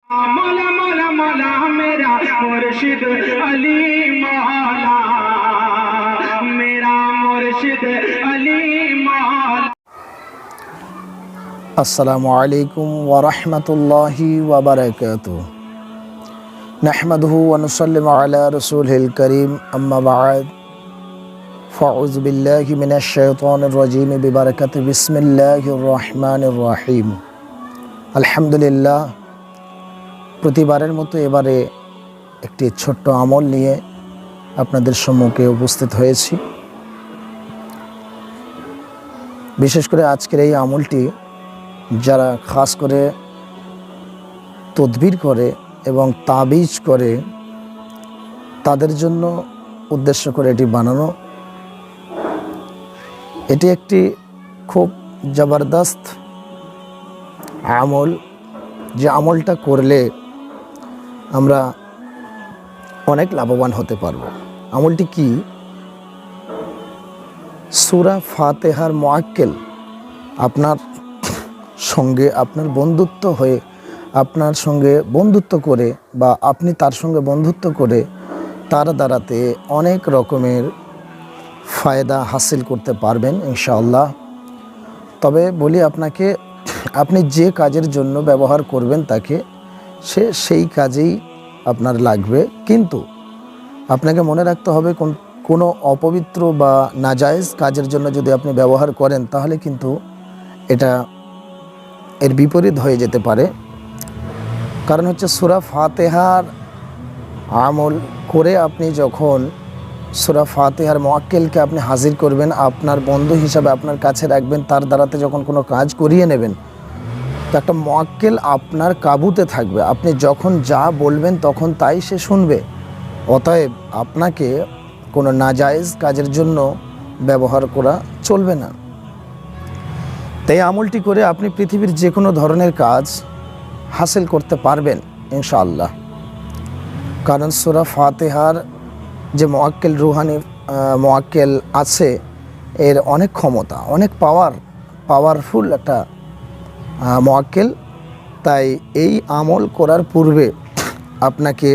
मौला मौला मौला मेरा मुर्शिद अली मौला, मेरा मुर्शिद अली मौला। अस्सलामु अलैकुम व रहमतुल्लाहि व बरकातुहू। नहमदुहु व नुसल्लिमु अला रसूलिल करीम, अम्मा बाद। फ़अऊज़ु बिल्लाहि मिनश शैतानिर रजीम बिबरकति बिस्मिल्लाहिर रहमानिर रहीम। আলহামদুলিল্লাহ, প্রতিবারের মতো এবারে একটি ছোট্ট আমল নিয়ে আপনাদের সম্মুখে উপস্থিত হয়েছি। বিশেষ করে আজকের এই আমলটি যারা খাস করে তদবির করে এবং তাবিজ করে তাদের জন্য উদ্দেশ্য করে এটি বানানো। এটি একটি খুব জবরদস্ত আমল, যে আমলটা করলে আমরা অনেক লাভবান হতে পারব। আমলটি কি? সূরা ফাতিহার মুআক্কেল আপনার সঙ্গে আপনার বন্ধুত্ব হয়ে, আপনার সঙ্গে বন্ধুত্ব করে বা আপনি তার সঙ্গে বন্ধুত্ব করে তার দ্বারাতে অনেক রকমের ফায়দা হাসিল করতে পারবেন ইনশাআল্লাহ। তবে বলি আপনাকে, আপনি যে কাজের জন্য ব্যবহার করবেন তাকে, সেই কাজেই আপনার লাগবে। কিন্তু আপনাকে মনে রাখতে হবে, কোনো অপবিত্র বা নাজায়েজ কাজের জন্য যদি আপনি ব্যবহার করেন তাহলে কিন্তু এটা এর বিপরীত হয়ে যেতে পারে। কারণ হচ্ছে সূরা ফাতিহার আমল করে আপনি যখন সূরা ফাতিহার মুআক্কেলকে আপনি হাজির করবেন, আপনার বন্ধু হিসাবে আপনার কাছে রাখবেন, তার দ্বারাতে যখন কোনো কাজ করিয়ে নেবেন, তো একটা মুআক্কেল আপনার কাবুতে থাকবে। আপনি যখন যা বলবেন তখন তাই সে শুনবে। অতএব আপনাকে কোনো নাজায়েজ কাজের জন্য ব্যবহার করা চলবে না। তাই আমলটি করে আপনি পৃথিবীর যে কোনো ধরনের কাজ হাসিল করতে পারবেন ইনশাআল্লাহ। কারণ সূরা ফাতিহার যে মুআক্কেল, রুহানি মুআক্কেল আছে, এর অনেক ক্ষমতা, অনেক পাওয়ারফুল একটা মুআক্কেল। তাই এই আমল করার পূর্বে আপনাকে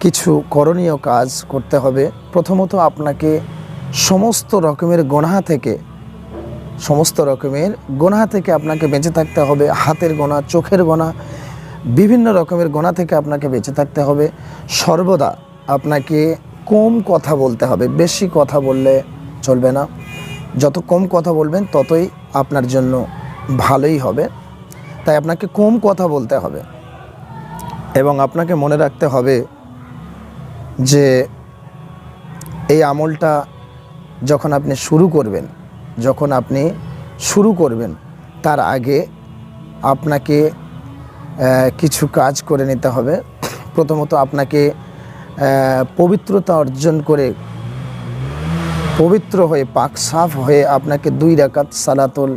কিছু করণীয় কাজ করতে হবে। প্রথমত আপনাকে সমস্ত রকমের গুনাহ থেকে আপনাকে বেঁচে থাকতে হবে। হাতের গোনা, চোখের গোনা, বিভিন্ন রকমের গোনা থেকে আপনাকে বেঁচে থাকতে হবে। সর্বদা আপনাকে কম কথা বলতে হবে, বেশি কথা বললে চলবে না। যত কম কথা বলবেন ততই আপনার জন্য ভালোই হবে। তাই আপনাকে কম কথা বলতে হবে এবং আপনাকে মনে রাখতে হবে যে এই আমলটা যখন আপনি শুরু করবেন তার আগে আপনাকে কিছু কাজ করে নিতে হবে। প্রথমত আপনাকে পবিত্রতা অর্জন করে, পবিত্র হয়ে, পাক সাফ হয়ে আপনাকে 2 রাকাত সালাতুল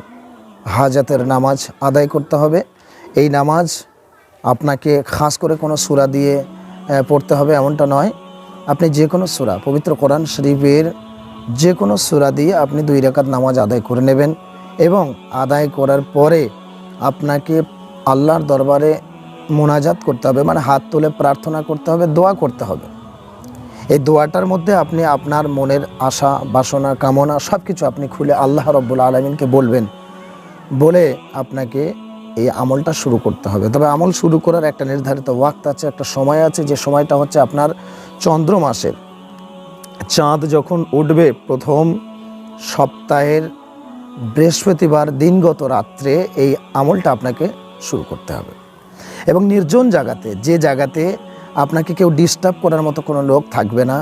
হাজাতের নামাজ আদায় করতে হবে। এই নামাজ আপনাকে খাস করে কোনো সূরা দিয়ে পড়তে হবে এমনটা নয়। আপনি যে কোনো সূরা, পবিত্র কোরআন শরীফের যে কোনো সূরা দিয়ে আপনি 2 রাকাত নামাজ আদায় করে নেবেন এবং আদায় করার পরে আপনাকে আল্লাহর দরবারে মোনাজাত করতে হবে, মানে হাত তুলে প্রার্থনা করতে হবে, দোয়া করতে হবে। এই দোয়াটার মধ্যে আপনি আপনার মনের আশা, বাসনা, কামনা সব কিছু আপনি খুলে আল্লাহ রাব্বুল আলামিনকে বলবেন। বলে আপনাকে এই আমলটা শুরু করতে হবে। তবে আমল শুরু করার একটা নির্ধারিত ওয়াক্ত আছে, একটা সময় আছে, যে সময়টা হচ্ছে আপনার চন্দ্র মাসের চাঁদ যখন উঠবে প্রথম সপ্তাহের বৃহস্পতিবার দিনগত রাত্রে এই আমলটা আপনাকে শুরু করতে হবে। এবং নির্জন জায়গাতে, যে জায়গাতে আপনাকে কেউ ডিস্টার্ব করার মতো কোনো লোক থাকবে না,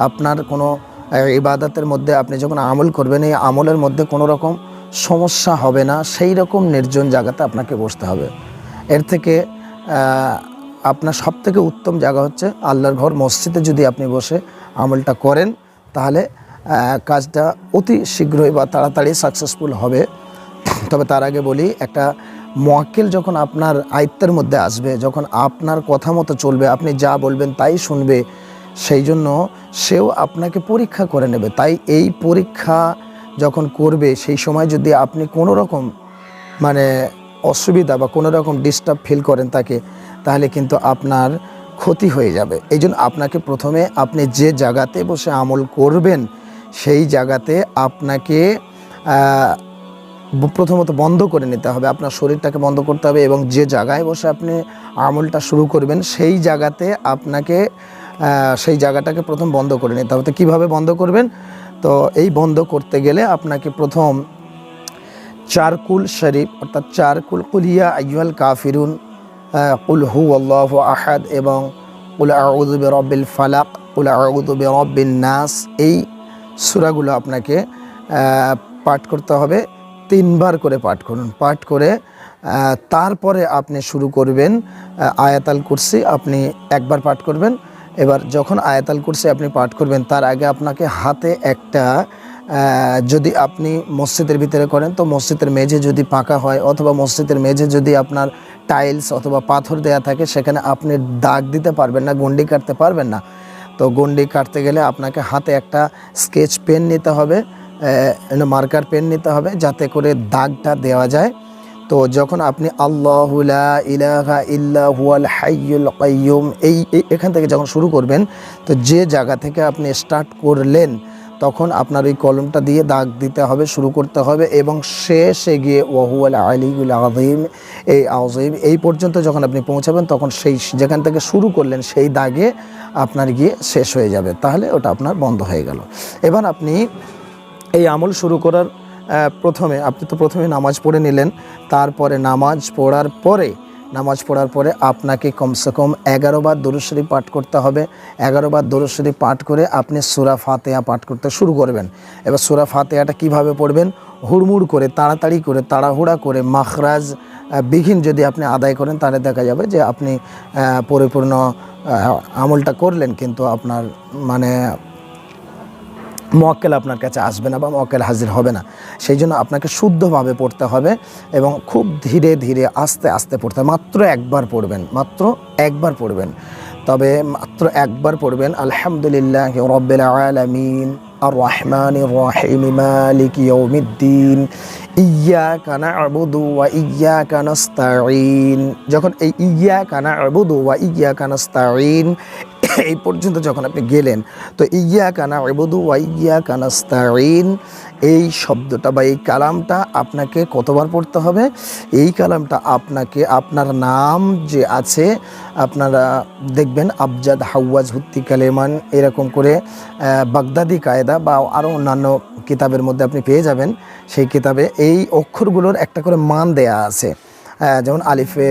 আপনার কোনো ইবাদতের মধ্যে আপনি যখন আমল করবেন এই আমলের মধ্যে কোনো রকম সমস্যা হবে না, সেই রকম নির্জন জায়গাতে আপনাকে বসতে হবে। এর থেকে আপনার সবথেকে উত্তম জায়গা হচ্ছে আল্লাহর ঘর, মসজিদে যদি আপনি বসে আমলটা করেন তাহলে কাজটা অতি শীঘ্রই বা তাড়াতাড়ি সাকসেসফুল হবে। তবে তার আগে বলি, একটা মুআক্কেল যখন আপনার আয়ত্তের মধ্যে আসবে, যখন আপনার কথা মতো চলবে, আপনি যা বলবেন তাই শুনবে, সেই জন্য সেও আপনাকে পরীক্ষা করে নেবে। তাই এই পরীক্ষা যখন করবে সেই সময় যদি আপনি কোনো রকম মানে অসুবিধা বা কোনো রকম ডিস্টার্ব ফিল করেন তাকে, তাহলে কিন্তু আপনার ক্ষতি হয়ে যাবে। এই জন্য আপনাকে প্রথমে আপনি যে জায়গাতে বসে আমল করবেন সেই জায়গাতে আপনাকে প্রথমত বন্ধ করে নিতে হবে, আপনার শরীরটাকে বন্ধ করতে হবে, এবং যে জায়গায় বসে আপনি আমলটা শুরু করবেন সেই জায়গাতে আপনাকে সেই জায়গাটাকে প্রথম বন্ধ করে নিতে হবে। তো কীভাবে বন্ধ করবেন? তো এই বন্ধ করতে গেলে আপনাকে প্রথম চারকুল শরীফ অর্থাৎ চারকুল কুলিয়া আইয়ুহাল কাফিরুন, কুল হু আল্লাহু আহাদ এবং কুল আউযু বিরাব্বিল ফালাক, কুল আউযু বিরাব্বিন নাস, এই সূরাগুলো আপনাকে পাঠ করতে হবে। 3 বার করে পাঠ করুন। পাঠ করে তারপরে আপনি শুরু করবেন আয়াতুল কুরসি, আপনি একবার পাঠ করবেন। এবার যখন আয়াতুল কুরসি আপনি পাঠ করবেন তার আগে আপনাকে হাতে একটা, যদি আপনি মসজিদের ভিতরে করেন তো মসজিদের মেঝে যদি পাকা হয় অথবা মসজিদের মেঝে যদি আপনার টাইলস অথবা পাথর দেয়া থাকে সেখানে আপনি দাগ দিতে পারবেন না, গন্ডি কাটতে পারবেন না। তো গন্ডি কাটতে গেলে আপনাকে হাতে একটা স্কেচ পেন নিতে হবে, মার্কার পেন নিতে হবে যাতে করে দাগটা দেওয়া যায়। তো যখন আপনি আল্লাহু লা ইলাহা ইল্লা হুয়াল হাইয়ুল কাইয়ুম এখান থেকে যখন শুরু করবেন, তো যে জায়গা থেকে আপনি স্টার্ট করলেন তখন আপনার ওই কলমটা দিয়ে দাগ দিতে হবে, শুরু করতে হবে, এবং শেষে গিয়ে ওয়াহুয়াল আলিয়ুল আযীম এই পর্যন্ত যখন আপনি পৌঁছাবেন তখন সেই যেখান থেকে শুরু করলেন সেই দাগে আপনার গিয়ে শেষ হয়ে যাবে, তাহলে ওটা আপনার বন্ধ হয়ে গেল। এবার আপনি এই আমল শুরু করার প্রথমে নামাজ পড়ে নিলেন। তারপরে নামাজ পড়ার পরে আপনাকে কমসে কম 11 বার দরুদ শরীফ পাঠ করতে হবে। 11 বার দরুদ শরীফ পাঠ করে আপনি সূরা ফাতিহা পাঠ করতে শুরু করবেন। এবার সূরা ফাতিহাটা কিভাবে পড়বেন? হুড়মুড় করে, তাড়াতাড়ি করে, তাড়াহুড়া করে, মাখরাজ বিঘিন যদি আপনি আদায় করেন তাহলে দেখা যাবে যে আপনি পরিপূর্ণ আমলটা করলেন, কিন্তু আপনার মানে মুয়াক্কেল আপনার কাছে আসবে না বা মুয়াক্কেল হাজির হবে না। সেই জন্য আপনাকে শুদ্ধভাবে পড়তে হবে এবং খুব ধীরে ধীরে আস্তে আস্তে পড়তে হবে। মাত্র একবার পড়বেন, তবে মাত্র একবার পড়বেন। আলহামদুলিল্লাহি রাব্বিল আলামিন আর রহমানির রহিম মালিকি ইয়াউমিদ্দিন ইয়্যাকা না'বুদু ওয়া ইয়্যাকা নাস্তাঈন। যখন এই ইয়্যাকা না'বুদু ওয়া ইয়্যাকা নাস্তাঈন এই পর্যন্ত যখন আপনি গেলেন, তো ইয়্যাকা না'বুদু ওয়া ইয়্যাকা নাস্তাঈন এই শব্দটা বা এই কালামটা আপনাকে কতবার পড়তে হবে? এই কালামটা আপনাকে আপনার নাম যে আছে, আপনারা দেখবেন আবজাদ, হাওয়াজ, হুত্তি, কালেমান এরকম করে বাগদাদি কায়দা বা আরও অন্যান্য কিতাবের মধ্যে আপনি পেয়ে যাবেন। সেই কিতাবে এই অক্ষরগুলোর একটা করে মান দেয়া আছে। যেমন আলিফে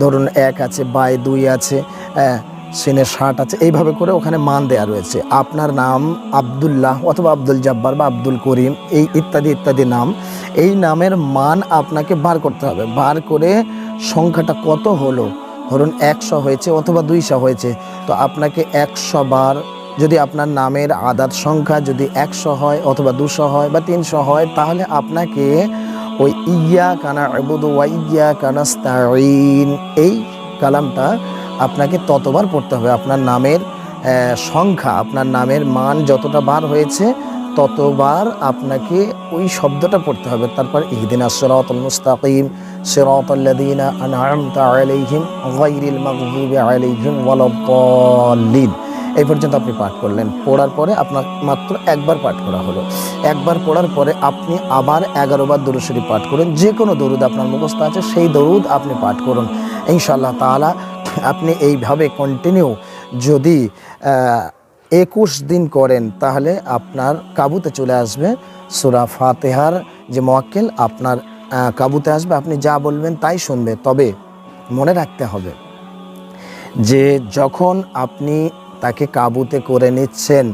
ধরুন 1 আছে, বাই 2 আছে, সিনে 60 আছে, এইভাবে করে ওখানে মান দেয়া রয়েছে। আপনার নাম আব্দুল্লাহ অথবা আব্দুল জব্বার বা আব্দুল করিম এই ইত্যাদি নাম, এই নামের মান আপনাকে বার করতে হবে। বার করে সংখ্যাটা কত হলো, ধরুন 100 হয়েছে অথবা 200 হয়েছে, তো আপনাকে 100 বার, যদি আপনার নামের আদাদ সংখ্যা যদি 100 হয় অথবা 200 হয় বা 300 হয়, তাহলে আপনাকে ওই ইয়্যাকা না'বুদু ওয়া ইয়্যাকা নাস্তাঈন এই কালামটা আপনাকে ততবার পড়তে হবে। আপনার নামের সংখ্যা, আপনার নামের মান যতটা বার হয়েছে ততবার আপনাকে ওই শব্দটা পড়তে হবে। তারপর ইহদিনাস সিরাতাল মুস্তাকিম সিরাতাল্লাযীনা আন'আমতা আলাইহিম গায়রিল মাগযুবি আলাইহিম ওয়ালাদ-দাল্লিন এই পর্যন্ত আপনি পাঠ করলেন। পড়ার পরে আপনার মাত্র একবার পাঠ করা হলো। একবার পড়ার পরে আপনি আবার 11 বার দরুদ শরীফ পাঠ করুন। যে কোনো দরুদ আপনার মুখস্থ আছে সেই দরুদ আপনি পাঠ করুন। ইনশাআল্লাহ তাআলা আপনি এইভাবে কন্টিনিউ যদি 21 দিন করেন তাহলে আপনার কাবুতে চলে আসবে সূরা ফাতিহার যে মুয়াক্কেল আপনার কাবুতে আসবে, আপনি যা বলবেন তাই শুনবে। তবে মনে রাখতে হবে যে যখন আপনি তাকে কাবুতে করে নিচ্ছেন,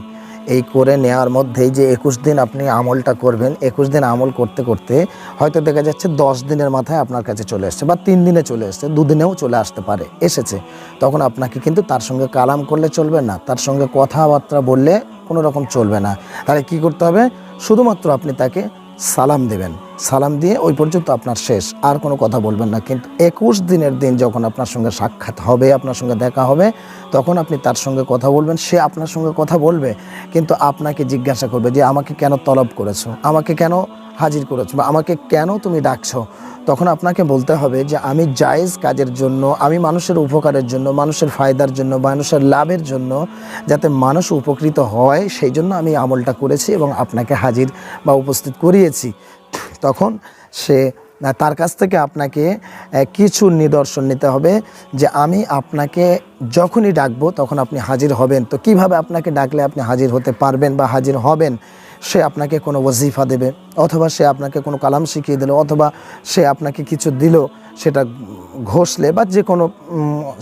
এই করে নেওয়ার মধ্যেই যে 21 দিন আপনি আমলটা করবেন, 21 দিন আমল করতে করতে হয়তো দেখা যাচ্ছে 10 দিনের মাথায় আপনার কাছে চলে এসছে বা 3 দিনে চলে এসছে, 2 দিনেও চলে আসতে পারে, এসেছে। তখন আপনাকে কিন্তু তার সঙ্গে কালাম করলে চলবে না, তার সঙ্গে কথাবার্তা বললে কোনো রকম চলবে না। তাহলে কি করতে হবে? শুধুমাত্র আপনি তাকে সালাম দেবেন, সালাম দিয়ে ওই পর্যন্ত আপনার শেষ, আর কোনো কথা বলবেন না। কিন্তু 21 দিনের দিন যখন আপনার সঙ্গে সাক্ষাৎ হবে, আপনার সঙ্গে দেখা হবে, তখন আপনি তার সঙ্গে কথা বলবেন, সে আপনার সঙ্গে কথা বলবে, কিন্তু আপনাকে জিজ্ঞাসা করবে যে আমাকে কেন তলব করেছো, আমাকে কেন হাজির করেছো, বা আমাকে কেন তুমি ডাকছো। তখন আপনাকে বলতে হবে যে আমি জায়েজ কাজের জন্য, আমি মানুষের উপকারের জন্য, মানুষের ফায়দার জন্য, মানুষের লাভের জন্য, যাতে মানুষ উপকৃত হয় সেই জন্য আমি আমলটা করেছি এবং আপনাকে হাজির বা উপস্থিত করিয়েছি। তখন সে তার কাছ থেকে আপনাকে কিছু নিদর্শন নিতে হবে যে আমি আপনাকে যখনই ডাকবো তখন আপনি হাজির হবেন। তো কিভাবে আপনাকে ডাকলে আপনি হাজির হতে পারবেন বা হাজির হবেন? সে আপনাকে কোনো ওয়াজিফা দেবে, অথবা সে আপনাকে কোনো কালাম শিখিয়ে দিল, অথবা সে আপনাকে কিছু দিল, সেটা ঘষলে বা যে কোনো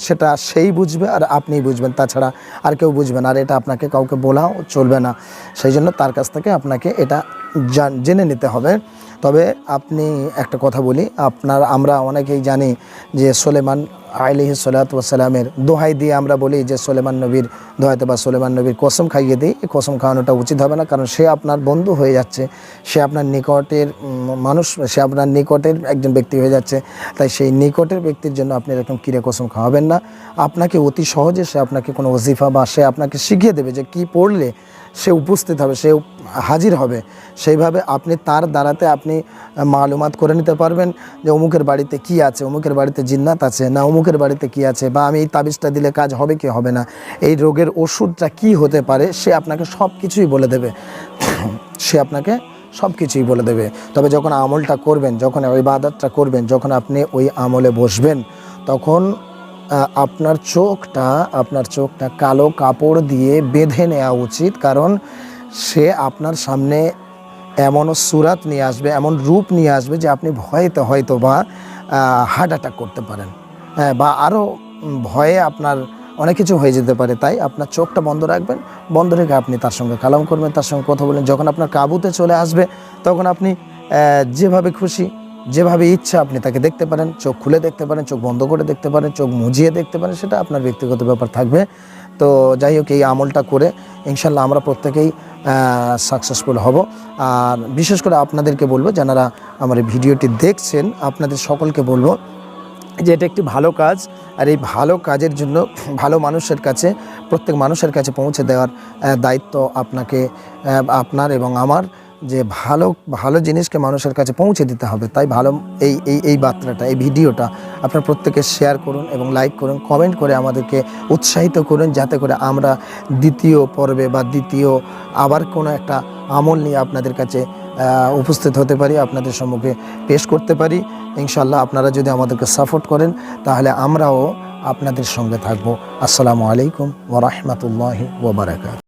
সেটা সেই বুঝবে আর আপনিই বুঝবেন, তাছাড়া আর কেউ বুঝবে না। আর এটা আপনাকে কাউকে বলাও চলবে না। সেই জন্য তার কাছ থেকে আপনাকে এটা জেনে নিতে হবে। তবে আপনি একটা কথা বলি, আমরা অনেকেই জানি যে সুলাইমান আলাইহিস সালাতু ওয়াস সালামের দোহাই দিয়ে আমরা বলি যে সুলাইমান নবীর দোহাইতে বা সুলাইমান নবীর কসম খাইয়ে দিই। এই কসম খাওয়ানোটা উচিত হবে না, কারণ সে আপনার বন্ধু হয়ে যাচ্ছে, সে আপনার নিকটের মানুষ, সে আপনার নিকটের একজন ব্যক্তি হয়ে যাচ্ছে। তাই সেই নিকটের ব্যক্তির জন্য আপনি এরকম কিরে কসম খাওয়াবেন না। আপনাকে অতি সহজে সে আপনাকে কোনো ওজিফা বা সে আপনাকে শিখিয়ে দেবে যে কি পড়লে সে উপস্থিত হবে, সে হাজির হবে। সেইভাবে আপনি তার দ্বারাতে আপনি মালুমাত করে নিতে পারবেন যে অমুকের বাড়িতে কি আছে, অমুকের বাড়িতে জিন্নাত আছে না, অমুকের বাড়িতে কি আছে, বা আমি এই তাবিজটা দিলে কাজ হবে কি হবে না, এই রোগের ওষুধটা কি হতে পারে, সে আপনাকে সব কিছুই বলে দেবে। সে আপনাকে সব কিছুই বলে দেবে। তবে যখন আমলটা করবেন, যখন ওই ইবাদতটা করবেন, যখন আপনি ওই আমলে বসবেন, তখন আপনার চোখটা কালো কাপড় দিয়ে বেঁধে নেওয়া উচিত। কারণ সে আপনার সামনে এমন সুরাত নিয়ে আসবে, এমন রূপ নিয়ে আসবে যে আপনি ভয়েতে হয়তো বা হার্ট অ্যাটাক করতে পারেন, হ্যাঁ, বা আরও ভয়ে আপনার অনেক কিছু হয়ে যেতে পারে। তাই আপনার চোখটা বন্ধ রাখবেন, বন্ধ রেখে আপনি তার সঙ্গে কালাম করবেন, তার সঙ্গে কথা বলেন। যখন আপনার কাবুতে চলে আসবে তখন আপনি যেভাবে খুশি, যেভাবে ইচ্ছা আপনি তাকে দেখতে পারেন, চোখ খুলে দেখতে পারেন, চোখ বন্ধ করে দেখতে পারেন, চোখ মুজিয়ে দেখতে পারেন, সেটা আপনার ব্যক্তিগত ব্যাপার থাকবে। তো যাই হোক, এই আমলটা করে ইনশাল্লাহ আমরা প্রত্যেকেই সাকসেসফুল হব। আর বিশেষ করে আপনাদেরকে বলবো, যারা আমার এই ভিডিওটি দেখছেন, আপনাদের সকলকে বলবো যে এটা একটি ভালো কাজ। আর এই ভালো কাজের জন্য ভালো মানুষের কাছে, প্রত্যেক মানুষের কাছে পৌঁছে দেওয়ার দায়িত্ব আপনার এবং আমার, যে ভালো জিনিসকে মানুষের কাছে পৌঁছে দিতে হবে। তাই ভালো এই বার্তাটা, এই ভিডিওটা আপনারা প্রত্যেকে শেয়ার করুন এবং লাইক করুন, কমেন্ট করে আমাদেরকে উৎসাহিত করুন, যাতে করে আমরা দ্বিতীয় পর্বে বা দ্বিতীয় আবার কোনো একটা আমল নিয়ে আপনাদের কাছে উপস্থিত হতে পারি, আপনাদের সম্মুখে পেশ করতে পারি। ইনশাআল্লাহ আপনারা যদি আমাদেরকে সাপোর্ট করেন তাহলে আমরাও আপনাদের সঙ্গে থাকবো। আসসালামু আলাইকুম ওয়া রাহমাতুল্লাহি ওয়া বারাকাতুহু।